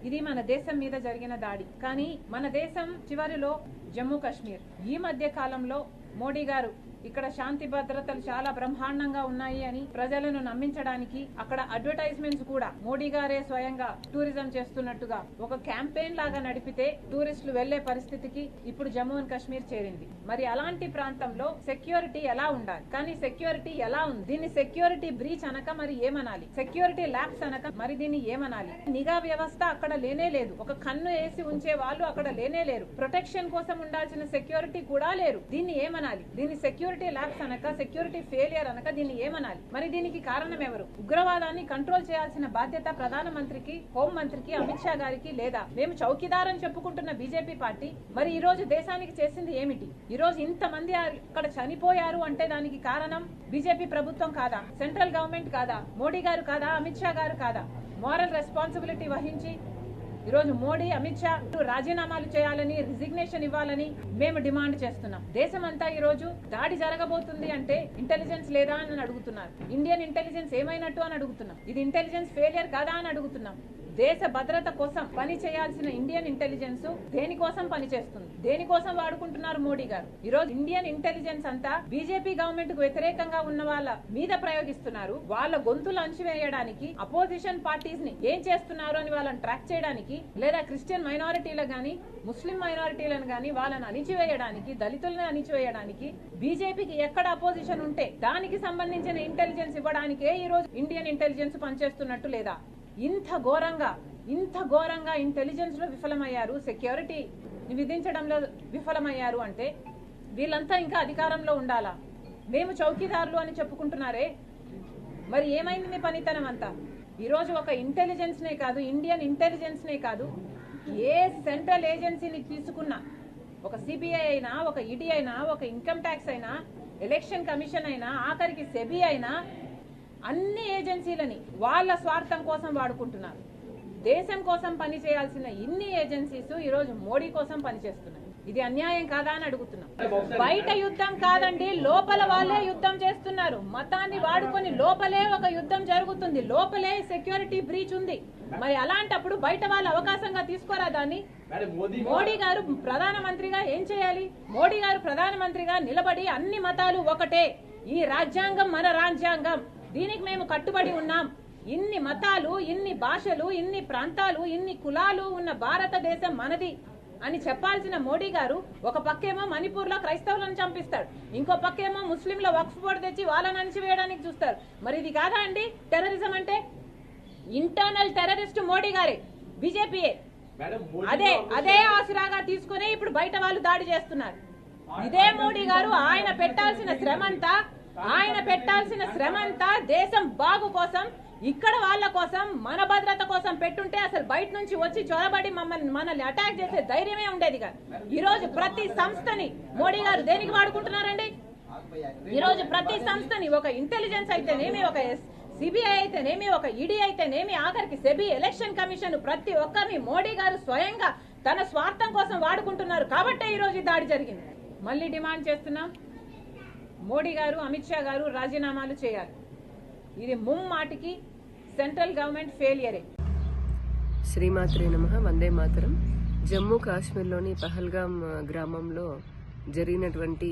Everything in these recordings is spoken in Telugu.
ఇది మన దేశం మీద జరిగిన దాడి. కానీ మన దేశం చివరిలో జమ్మూ కాశ్మీర్. ఈ మధ్య కాలంలో మోడీ గారు ఇక్కడ శాంతి భద్రతలు చాలా బ్రహ్మాండంగా ఉన్నాయి అని ప్రజలను నమ్మించడానికి అక్కడ అడ్వర్టైజ్మెంట్స్ కూడా మోడీ గారే స్వయంగా టూరిజం చేస్తున్నట్టుగా ఒక క్యాంపెయిన్ లాగా నడిపితే టూరిస్టులు వెళ్లే పరిస్థితికి ఇప్పుడు జమ్మూ అండ్ కాశ్మీర్ చేరింది. మరి అలాంటి ప్రాంతంలో సెక్యూరిటీ ఎలా ఉండాలి? కానీ సెక్యూరిటీ ఎలా ఉంది? దీన్ని సెక్యూరిటీ బ్రీచ్ అనక మరి ఏమనాలి? సెక్యూరిటీ ల్యాబ్స్ అనక మరి దీన్ని ఏమనాలి? నిఘా వ్యవస్థ అక్కడ లేనే లేదు. ఒక కన్ను వేసి ఉంచే వాళ్ళు అక్కడ లేనే లేరు. ప్రొటెక్షన్ కోసం ఉండాల్సిన సెక్యూరిటీ కూడా లేరు. దీన్ని ఏమనాలి? దీన్ని సెక్యూరిటీ ల్యాబ్స్ అనక, సెక్యూరిటీ ఫెయిలియర్ అనక దీన్ని ఏమనాలి? మరి దీనికి కారణం ఎవరు? ఉగ్రవాదాన్ని కంట్రోల్ చేయాల్సిన బాధ్యత ప్రధానమంత్రికి, హోంమంత్రికి, అమిత్ షా గారికి లేదా? మేము చౌకీదార్ అని చెప్పుకుంటున్న బీజేపీ పార్టీ మరి ఈ రోజు దేశానికి చేసింది ఏమిటి? ఈ రోజు ఇంతమంది అక్కడ చనిపోయారు అంటే దానికి కారణం బీజేపీ ప్రభుత్వం కాదా? సెంట్రల్ గవర్నమెంట్ కాదా? మోడీ గారు కాదా? అమిత్ షా గారు కాదా? మోరల్ రెస్పాన్సిబిలిటీ వహించి ఈరోజు మోడీ, అమిత్ షా రాజీనామాలు చేయాలని, రిజిగ్నేషన్ ఇవ్వాలని మేము డిమాండ్ చేస్తున్నాం. దేశమంతా ఈ రోజు దాడి జరగబోతుంది అంటే ఇంటెలిజెన్స్ లేదా అని అడుగుతున్నారు. ఇండియన్ ఇంటెలిజెన్స్ ఏమైనట్టు అని అడుగుతున్నాం. ఇది ఇంటెలిజెన్స్ ఫెయిలియర్ కాదా అని అడుగుతున్నాం. దేశ భద్రత కోసం పని చేయాల్సిన ఇండియన్ ఇంటెలిజెన్స్ దేనికోసం పనిచేస్తుంది? దేనికోసం వాడుకుంటున్నారు మోడీ గారు? ఈ రోజు ఇండియన్ ఇంటెలిజెన్స్ అంతా బీజేపీ గవర్నమెంట్ కు వ్యతిరేకంగా ఉన్న వాళ్ళ మీద ప్రయోగిస్తున్నారు. వాళ్ళ గొంతులు అణచివేయడానికి, అపోజిషన్ పార్టీస్ ని ఏం చేస్తున్నారు అని వాళ్ళని ట్రాక్ చేయడానికి, లేదా క్రిస్టియన్ మైనారిటీలకు గాని, ముస్లిం మైనారిటీలను గాని వాళ్ళని అణిచివేయడానికి, దళితులను అణిచివేయడానికి బీజేపీకి ఎక్కడ అపోజిషన్ ఉంటే దానికి సంబంధించిన ఇంటెలిజెన్స్ ఇవ్వడానికే ఈ రోజు ఇండియన్ ఇంటెలిజెన్స్ పనిచేస్తున్నట్టు లేదా? ఇంత ఘోరంగా ఇంటెలిజెన్స్ లో విఫలమయ్యారు, సెక్యూరిటీ విధించడంలో విఫలమయ్యారు అంటే వీళ్ళంతా ఇంకా అధికారంలో ఉండాలా? మేము చౌకీదారులు అని చెప్పుకుంటున్నారే, మరి ఏమైంది మీ పనితనం అంతా? ఈ రోజు ఒక ఇంటెలిజెన్స్ నే కాదు, ఇండియన్ ఇంటెలిజెన్స్ నే కాదు, ఏ సెంట్రల్ ఏజెన్సీని తీసుకున్నా, ఒక సిబిఐ అయినా, ఒక ఈడీ అయినా, ఒక ఇన్కమ్ ట్యాక్స్ అయినా, ఎలక్షన్ కమిషన్ అయినా, ఆఖరికి సెబీ అయినా, అన్ని ఏజెన్సీలని వాళ్ళ స్వార్థం కోసం వాడుకుంటున్నారు. దేశం కోసం పని చేయాల్సిన ఇన్ని ఏజెన్సీస్ ఈ రోజు మోడీ కోసం పనిచేస్తున్నాయి. ఇది అన్యాయం కాదా అని అడుగుతున్నాం. బయట యుద్ధం కాదండి, లోపల వాళ్ళే యుద్ధం చేస్తున్నారు. మతాన్ని వాడుకొని లోపలే ఒక యుద్ధం జరుగుతుంది, లోపలే సెక్యూరిటీ బ్రీచ్ ఉంది. మరి అలాంటప్పుడు బయట వాళ్ళు అవకాశంగా తీసుకోరా దాన్ని? మోడీ గారు ప్రధానమంత్రిగా ఏం చేయాలి? మోడీ గారు ప్రధానమంత్రిగా నిలబడి అన్ని మతాలు ఒకటే, ఈ రాజ్యాంగం మన రాజ్యాంగం, దీనికి మేము కట్టుబడి ఉన్నాం, ఇన్ని మతాలు, ఇన్ని భాషలు, ఇన్ని ప్రాంతాలు, ఇన్ని కులాలు ఉన్న భారతదేశం మనది అని చెప్పాల్సిన మోడీ గారు ఒక పక్కేమో మణిపూర్ లో క్రైస్తవులను చంపిస్తాడు, ఇంకో పక్కేమో ముస్లింల వక్ఫ్ బోర్డు తెచ్చి వాళ్ళని అణచివేయడానికి చూస్తారు. మరి ఇది కాదా అండి టెర్రరిజం అంటే? ఇంటర్నల్ టెర్రరిస్ట్ మోడీ గారే, బీజేపీయే. అదే ఆసరాగా తీసుకునే ఇప్పుడు బయట వాళ్ళు దాడి చేస్తున్నారు. ఇదే మోడీ గారు ఆయన పెట్టాల్సిన శ్రమంతా దేశం బాగు కోసం, ఇక్కడ వాళ్ళ కోసం, మన భద్రత కోసం పెట్టుంటే అసలు బయట నుంచి వచ్చి చొరబడి మనల్ని అటాక్ చేసే ధైర్యమే ఉండేది కాదు. ఈ రోజు ప్రతి సంస్థని మోడీ గారు దేనికి వాడుకుంటున్నారండి? ఈ రోజు ప్రతి సంస్థని, ఒక ఇంటెలిజెన్స్ అయితేనేమి, ఒక సిబిఐ అయితేనేమి, ఒక ఈడీ అయితేనేమి, ఆఖరికి సెబీ, ఎలక్షన్ కమిషన్, ప్రతి ఒక్కరిని మోడీ గారు స్వయంగా తన స్వార్థం కోసం వాడుకుంటున్నారు. కాబట్టే ఈ రోజు దాడి జరిగింది. మళ్ళీ డిమాండ్ చేస్తున్నాం, మోడీ గారు, అమిత్ షా గారు రాజీనామాలు చేయాలి. ఇది ముమ్మాటికి సెంట్రల్ గవర్నమెంట్ ఫెయిలియరే. శ్రీమాత్రే నమః. వందే మాతరం. జమ్మూ కాశ్మీర్లోని పహల్గాం గ్రామంలో జరిగినటువంటి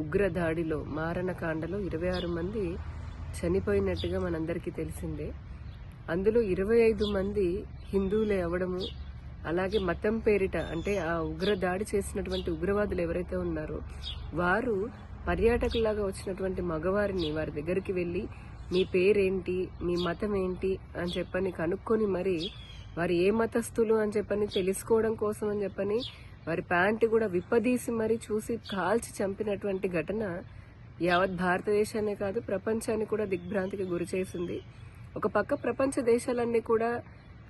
ఉగ్ర దాడిలో, మారణకాండలో 26 మంది చనిపోయినట్టుగా మనందరికీ తెలిసిందే. అందులో 25 మంది హిందువులే అవడము, అలాగే మతం పేరిట, అంటే ఆ ఉగ్ర దాడి చేసినటువంటి ఉగ్రవాదులు ఎవరైతే ఉన్నారో వారు పర్యాటకులాగా వచ్చినటువంటి మగవారిని వారి దగ్గరికి వెళ్ళి మీ పేరేంటి, మీ మతం ఏంటి అని చెప్పని కనుక్కొని మరి వారు ఏ మతస్థులు అని చెప్పని తెలుసుకోవడం కోసం అని చెప్పని వారి ప్యాంటు కూడా విప్పదీసి మరి చూసి కాల్చి చంపినటువంటి ఘటన యావత్ భారతదేశాన్ని కాదు ప్రపంచాన్ని కూడా దిగ్భ్రాంతికి గురి చేసింది. ఒక పక్క ప్రపంచ దేశాలన్నీ కూడా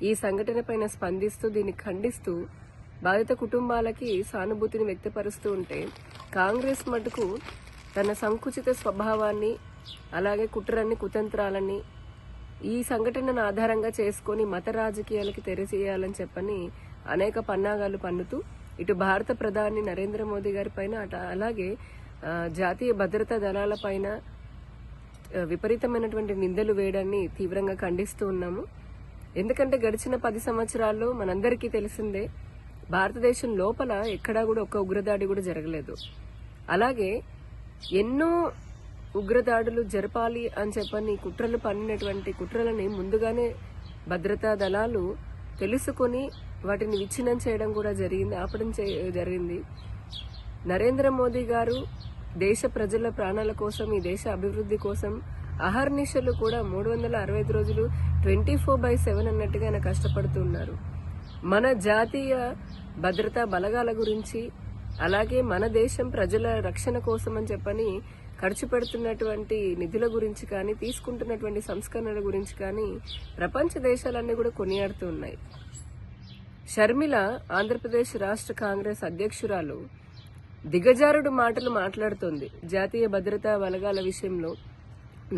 ఈ సంఘటన పైన స్పందిస్తూ దీన్ని ఖండిస్తూ బాధిత కుటుంబాలకి సానుభూతిని వ్యక్తపరుస్తూ ఉంటే, కాంగ్రెస్ మటుకు తన సంకుచిత స్వభావాన్ని, అలాగే కుట్రన్ని, కుతంత్రాలని ఈ సంఘటనను ఆధారంగా చేసుకుని మత రాజకీయాలకి తెరచేయాలని చెప్పని అనేక పన్నాగాలు పన్నుతూ ఇటు భారత ప్రధాని నరేంద్ర మోదీ గారి పైన, అలాగే జాతీయ భద్రతా దళాల పైన విపరీతమైనటువంటి నిందలు వేయడాన్ని తీవ్రంగా ఖండిస్తూ ఉన్నాము. ఎందుకంటే గడిచిన 10 సంవత్సరాల్లో మనందరికీ తెలిసిందే, భారతదేశం లోపల ఎక్కడా కూడా ఒక్క ఉగ్రదాడి కూడా జరగలేదు. అలాగే ఎన్నో ఉగ్రదాడులు జరపాలి అని చెప్పని కుట్రలు పన్నినటువంటి కుట్రలని ముందుగానే భద్రతా దళాలు తెలుసుకొని వాటిని విచ్ఛిన్నం చేయడం కూడా జరిగింది, ఆపడం జరిగింది. నరేంద్ర మోదీ గారు దేశ ప్రజల ప్రాణాల కోసం, ఈ దేశ అభివృద్ధి కోసం అహర్నిశలు కూడా 365 రోజులు 24/7 అన్నట్టుగా ఆయన కష్టపడుతున్నారు. మన జాతీయ భద్రతా బలగాల గురించి, అలాగే మన దేశం ప్రజల రక్షణ కోసం అని చెప్పని ఖర్చు పెడుతున్నటువంటి నిధుల గురించి కానీ, తీసుకుంటున్నటువంటి సంస్కరణల గురించి కానీ ప్రపంచ దేశాలన్నీ కూడా కొనియాడుతూ ఉన్నాయి. షర్మిల ఆంధ్రప్రదేశ్ రాష్ట్ర కాంగ్రెస్ అధ్యక్షురాలు దిగజారుడు మాటలు మాట్లాడుతోంది జాతీయ భద్రతా బలగాల విషయంలో,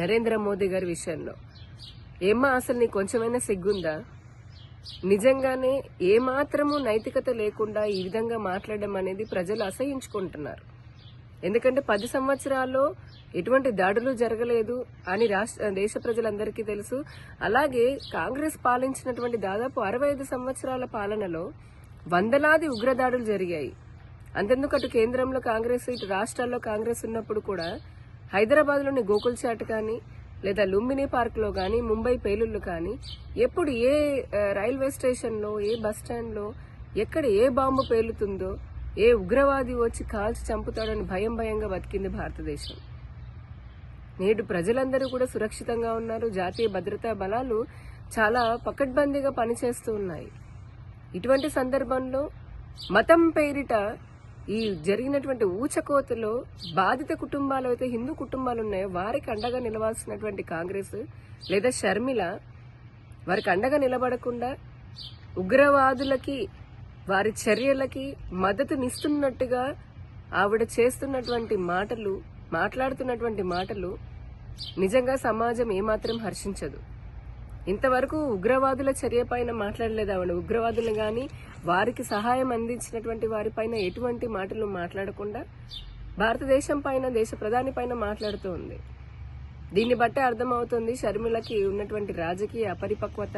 నరేంద్ర మోదీ గారి విషయంలో. ఏమ్మా, అసలు నీకు కొంచెమైనా సిగ్గుందా? నిజంగానే ఏమాత్రము నైతికత లేకుండా ఈ విధంగా మాట్లాడడం అనేది ప్రజలు అసహించుకుంటున్నారు. ఎందుకంటే 10 సంవత్సరాల్లో ఎటువంటి దాడులు జరగలేదు అని దేశ ప్రజలందరికీ తెలుసు. అలాగే కాంగ్రెస్ పాలించినటువంటి దాదాపు 65 సంవత్సరాల పాలనలో వందలాది ఉగ్రదాడులు జరిగాయి. అంతెందుకు, అటు కేంద్రంలో కాంగ్రెస్, ఇటు రాష్ట్రాల్లో కాంగ్రెస్ ఉన్నప్పుడు కూడా హైదరాబాద్లోని గోకుల్ చాట్ కానీ, లేదా లుంబిని పార్క్ లో కానీ, ముంబై పేలుళ్లు కానీ, ఎప్పుడు ఏ రైల్వే స్టేషన్లో, ఏ బస్ స్టాండ్లో ఎక్కడ ఏ బాంబు పేలుతుందో, ఏ ఉగ్రవాది వచ్చి కాల్చి చంపుతాడని భయంగా బతికింది భారతదేశం. నేడు ప్రజలందరూ కూడా సురక్షితంగా ఉన్నారు. జాతీయ భద్రతా బలాలు చాలా పకడ్బందీగా పనిచేస్తూ ఉన్నాయి. ఇటువంటి సందర్భంలో మతం పేరిట ఈ జరిగినటువంటి ఊచకోతలో బాధిత కుటుంబాలు అయితే హిందూ కుటుంబాలు ఉన్నాయో వారికి అండగా నిలవాల్సినటువంటి కాంగ్రెస్ లేదా షర్మిల వారికి అండగా నిలబడకుండా ఉగ్రవాదులకి, వారి చర్యలకి మద్దతునిస్తున్నట్టుగా ఆవిడ చేస్తున్నటువంటి మాటలు, మాట్లాడుతున్నటువంటి మాటలు నిజంగా సమాజం ఏమాత్రం హర్షించదు. ఇంతవరకు ఉగ్రవాదుల చర్య పైన మాట్లాడలేదు ఆవిడ. ఉగ్రవాదులు గాని, వారికి సహాయం అందించినటువంటి వారిపైన ఎటువంటి మాటలు మాట్లాడకుండా భారతదేశం పైన, దేశ ప్రధాని పైన మాట్లాడుతూ ఉంది. దీన్ని బట్టే అర్థమవుతుంది షర్మిలకి ఉన్నటువంటి రాజకీయ అపరిపక్వత,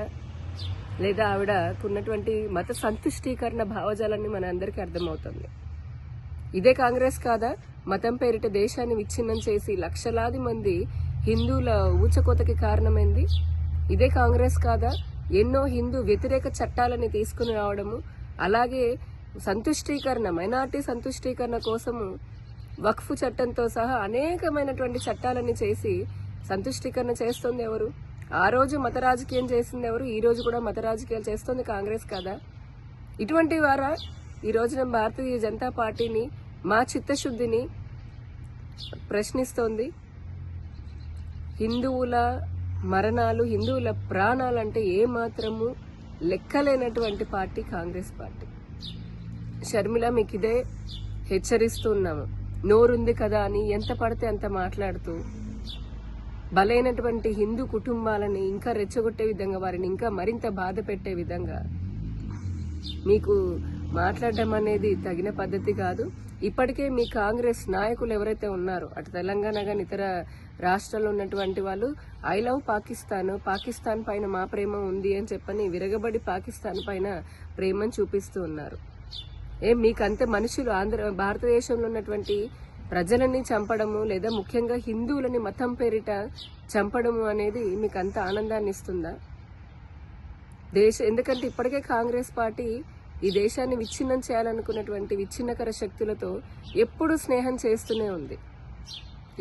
లేదా ఆవిడకున్నటువంటి మత సంతుష్టీకరణ భావజాలాన్ని మన అందరికీ అర్థమవుతుంది. ఇదే కాంగ్రెస్ కాదా మతం పేరిట దేశాన్ని విచ్ఛిన్నం చేసి లక్షలాది మంది హిందువుల ఊచకోతకి కారణమైంది? ఇదే కాంగ్రెస్ కాదా ఎన్నో హిందూ వ్యతిరేక చట్టాలని తీసుకుని రావడము, అలాగే సంతుష్టీకరణ, మైనార్టీ సంతుష్టీకరణ కోసము వక్ఫ్ చట్టంతో సహా అనేకమైనటువంటి చట్టాలని చేసి సంతుష్టీకరణ చేస్తుంది ఎవరు? ఆ రోజు మత రాజకీయం చేసింది ఎవరు? ఈ రోజు కూడా మత రాజకీయాలు చేస్తుంది కాంగ్రెస్ కాదా? ఇటువంటి వారా ఈ రోజున భారతీయ జనతా పార్టీని, మా చిత్తశుద్ధిని ప్రశ్నిస్తోంది? హిందువుల మరణాలు, హిందువుల ప్రాణాలంటే ఏమాత్రము లెక్కలేనటువంటి పార్టీ కాంగ్రెస్ పార్టీ. షర్మిల, మీకు ఇదే హెచ్చరిస్తున్నాము. నోరుంది కదా అని ఎంత పడితే అంత మాట్లాడుతూ బలైనటువంటి హిందూ కుటుంబాలని ఇంకా రెచ్చగొట్టే విధంగా, వారిని ఇంకా మరింత బాధ పెట్టే విధంగా మీకు మాట్లాడడం అనేది తగిన పద్ధతి కాదు. ఇప్పటికే మీ కాంగ్రెస్ నాయకులు ఎవరైతే ఉన్నారో, అటు తెలంగాణ కానీ ఇతర రాష్ట్రాల్లో ఉన్నటువంటి వాళ్ళు ఐ లవ్ పాకిస్తాన్, పాకిస్తాన్ పైన మా ప్రేమ ఉంది అని చెప్పని విరగబడి పాకిస్తాన్ పైన ప్రేమను చూపిస్తూ ఉన్నారు. మీకంతే మనుషులు భారతదేశంలో ఉన్నటువంటి ప్రజలని చంపడము, లేదా ముఖ్యంగా హిందువులని మతం పేరిట చంపడము అనేది మీకు అంత ఆనందాన్ని ఇస్తుందా? ఎందుకంటే ఇప్పటికే కాంగ్రెస్ పార్టీ ఈ దేశాన్ని విచ్ఛిన్నం చేయాలనుకున్నటువంటి విచ్ఛిన్నకర శక్తులతో ఎప్పుడూ స్నేహం చేస్తూనే ఉంది.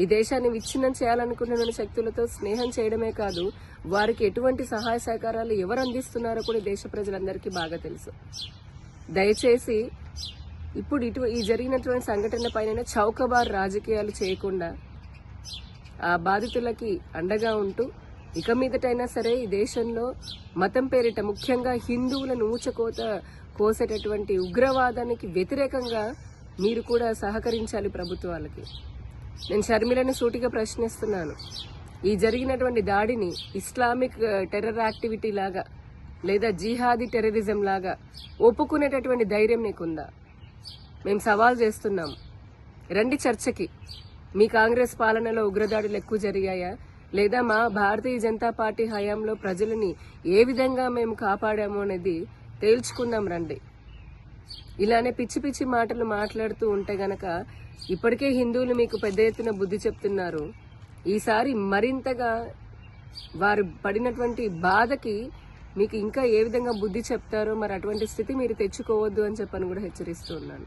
ఈ దేశాన్ని విచ్ఛిన్నం చేయాలనుకున్న శక్తులతో స్నేహం చేయడమే కాదు, వారికి ఎటువంటి సహాయ సహకారాలు ఎవరు అందిస్తున్నారో కూడా దేశ ప్రజలందరికీ బాగా తెలుసు. దయచేసి ఇప్పుడు ఈ జరిగినటువంటి సంఘటన పైన చౌకబార్ రాజకీయాలు చేయకుండా ఆ బాధితులకి అండగా ఉంటూ, ఇక మీదటైనా సరే ఈ దేశంలో మతం పేరిట ముఖ్యంగా హిందువులను కోసేటటువంటి ఉగ్రవాదానికి వ్యతిరేకంగా మీరు కూడా సహకరించాలి ప్రభుత్వాలకి. నేను షర్మిలని సూటిగా ప్రశ్నిస్తున్నాను. ఈ జరిగినటువంటి దాడిని ఇస్లామిక్ టెర్రర్ యాక్టివిటీ లాగా, లేదా జిహాదీ టెర్రరిజం లాగా ఒప్పుకునేటటువంటి ధైర్యం నీకుందా? మేము సవాల్ చేస్తున్నాం. రండి చర్చకి. మీ కాంగ్రెస్ పాలనలో ఉగ్రదాడులు ఎక్కువ జరిగాయా? లేదా మా భారతీయ జనతా పార్టీ హయాంలో ప్రజలని ఏ విధంగా మేము కాపాడాము అనేది తేల్చుకుందాం రండి. ఇలానే పిచ్చి పిచ్చి మాటలు మాట్లాడుతూ ఉంటే గనక ఇప్పటికే హిందువులు మీకు పెద్ద ఎత్తున బుద్ధి చెప్తున్నారు. ఈసారి మరింతగా వారు పడినటువంటి బాధకి మీకు ఇంకా ఏ విధంగా బుద్ధి చెప్తారో మరి అటువంటి స్థితి మీరు తెచ్చుకోవద్దు అని చెప్పని కూడా హెచ్చరిస్తూ ఉన్నాను.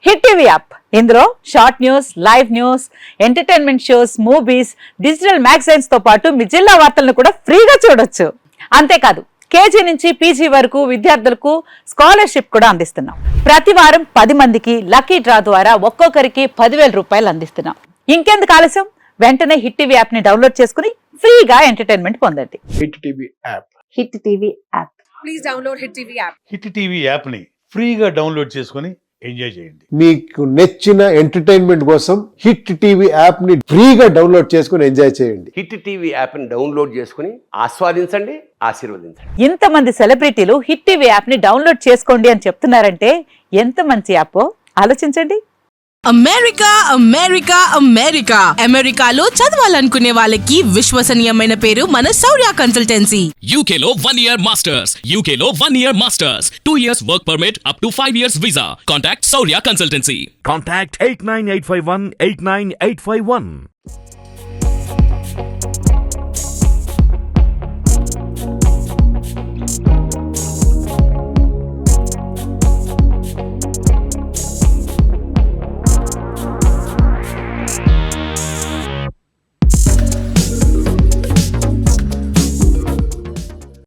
హిట్ టీవీ యాప్, ఇందులో short news, live news, entertainment shows, movies, digital magazines తో పాటు మీ జిల్లా వార్తలను కూడా ఫ్రీగా చూడొచ్చు. అంతేకాదు కేజీ నుంచి పీజీ వరకు విద్యార్థులకు స్కాలర్షిప్ కూడా అందిస్తున్నాం. ప్రతి వారం 10 మందికి లక్కీ డ్రా ద్వారా ఒక్కొక్కరికి 10,000 రూపాయలు అందిస్తున్నాం. ఇంకెందుకు ఆలస్యం, వెంటనే హిట్ టీవీ యాప్ ని డౌన్లోడ్ చేసుకుని ఫ్రీగా ఎంటర్టైన్మెంట్ పొందండి. Hit TV app. Hit TV app. Please download hit TV app. Hit TV app ని ఫ్రీగా డౌన్లోడ్ చేసుకుని ఎంజాయ్ చేయండి. మీకు నచ్చిన ఎంటర్టైన్మెంట్ కోసం హిట్ టీవీ యాప్ ని ఫ్రీగా డౌన్లోడ్ చేసుకుని ఎంజాయ్ చేయండి. హిట్ టీవీ యాప్ ని డౌన్లోడ్ చేసుకుని ఆస్వాదించండి, ఆశీర్వదించండి. ఇంతమంది సెలబ్రిటీలు హిట్ టీవీ యాప్ ని డౌన్లోడ్ చేసుకోండి అని చెప్తున్నారంటే ఎంత మంచి యాప్ ఆలోచించండి. అమెరికా అమెరికా అమెరికా అమెరికాలో చదవాలనుకునే వాళ్ళకి విశ్వసనీయమైన పేరు మన శౌర్య కన్సల్టెన్సీ. UK లో 1 year masters. UK లో 1 year masters. 2 years work permit up to 5 years visa. Contact Saurya Consultancy. Contact 89851 89851.